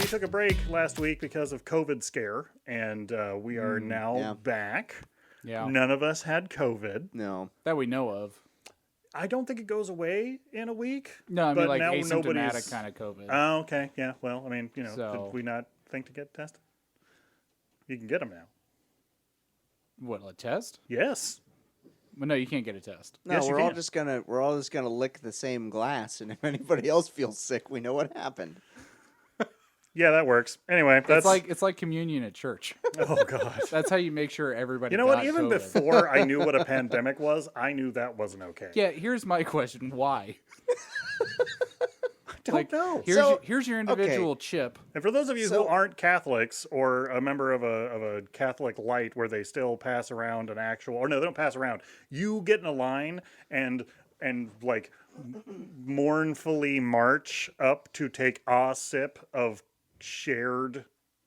took a break last week because of COVID scare, and we are now back. Yeah. None of us had COVID. No. That we know of. I don't think it goes away in a week. No, I mean but like now asymptomatic kind of COVID. Oh, okay. Yeah, well, I mean, did we not think to get tested? You can get them now. What, a test? Yes. Well, no, you can't get a test. No, Yes, we're all just gonna lick the same glass, and if anybody else feels sick, we know what happened. Yeah, that works. Anyway, that's it's like communion at church. Oh God. That's how you make sure everybody. You know what? got Even COVID. before I knew what a pandemic was, I knew that wasn't okay. Yeah, here's my question: why? I don't know. Here's your individual chip. And for those of you who aren't Catholics or a member of a Catholic light where they still pass around an actual, or no, they don't pass around. You get in a line and like mournfully march up to take a sip of shared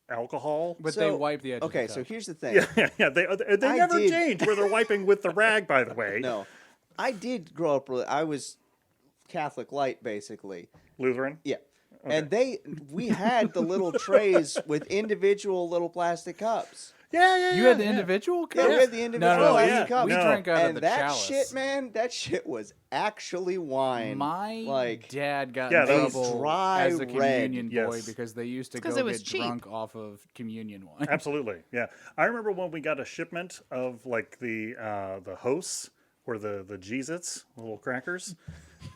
alcohol. But they wipe the edge of the cup. So here's the thing. Yeah. They never change where they're wiping with the rag, by the way. No. I did grow up, I was Catholic light, basically. Lutheran? Yeah. Okay. And we had the little trays with individual little plastic cups. Yeah. You had the individual cup? Yeah, we had the individual plastic cups. We drank out of the that chalice. shit, man, that shit was actually wine. My dad got Yeah, in that was trouble dry as a communion red. boy Yes. because they used to go it was get cheap. drunk off of communion wine. Absolutely, yeah. I remember when we got a shipment of like the hosts or the Jeezits, little crackers,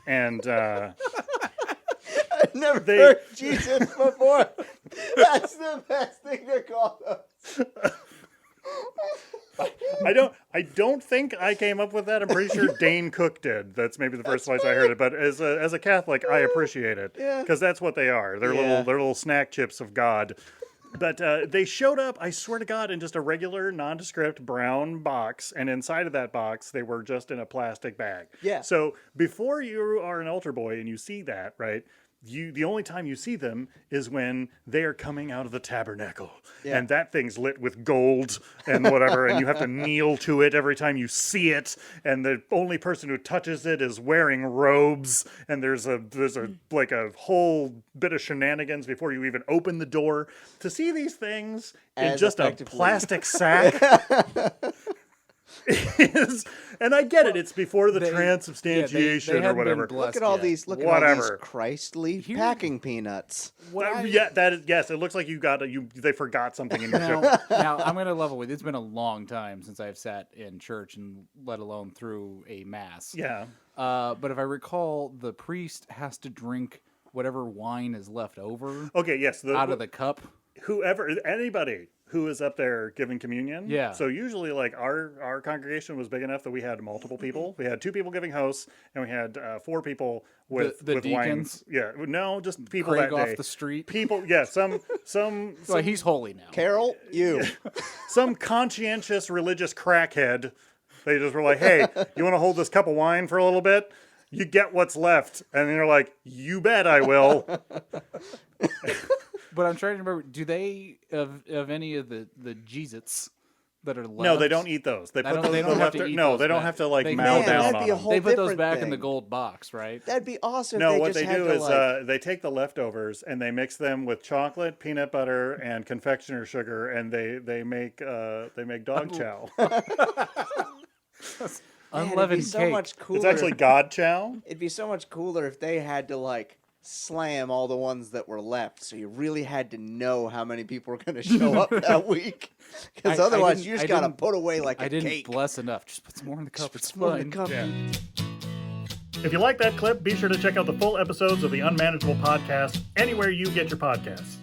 and I've never heard Jesus before. That's the best thing to call those. I don't think I came up with that. I'm pretty sure Dane Cook did. That's maybe the first place I heard it. But as a Catholic, I appreciate it because that's what they are. They're little snack chips of God. But they showed up, I swear to God, in just a regular nondescript brown box, and inside of that box, they were just in a plastic bag. Yeah. So before you are an altar boy and you see that, right? The only time you see them is when they are coming out of the tabernacle, and that thing's lit with gold and whatever, and you have to kneel to it every time you see it, and the only person who touches it is wearing robes, and there's a like a whole bit of shenanigans before you even open the door to see these things in just a plastic sack. And I get it. It's before the transubstantiation they or whatever. Look at all these. Look at all these Christly packing peanuts. Yes. It looks like they forgot something in your shipment. Now I'm going to level with. It's been a long time since I've sat in church and let alone through a mass. Yeah. But if I recall, the priest has to drink whatever wine is left over. Okay. Yes. Out of the cup. Anybody who is up there giving communion. Yeah. So usually, like our congregation was big enough that we had multiple people. We had 2 people giving hosts, and we had 4 people with the with deacons? wine. Yeah. No, just people Craig that day. off the street. People. Yeah. Some. Well, he's holy now. Carol, you. Some conscientious religious crackhead. They just were like, "Hey, you want to hold this cup of wine for a little bit? You get what's left." And you're like, "You bet I will." But I'm trying to remember, do they, of any of the Jeezits that are left? No, they don't eat those. They put those they don't have to eat those they don't back. have to like They- mow Man, down that'd on be a them. whole They put those different back in the thing. gold box, right? That'd be awesome. No, if what just they had do to, is they take the leftovers and they mix them with chocolate, peanut butter, and confectioner sugar, and they make dog chow. Unleavened it'd be so cake. much cooler. It's actually God chow. It'd be so much cooler if they had to like slam all the ones that were left. So you really had to know how many people were going to show up that week, because I otherwise didn't- you just I got to didn't- put away like I a didn't cake. bless enough. Just put some more in the cup. It's More in fine. the cup. If you like that clip, be sure to check out the full episodes of the Unmanageable Podcast anywhere you get your podcasts.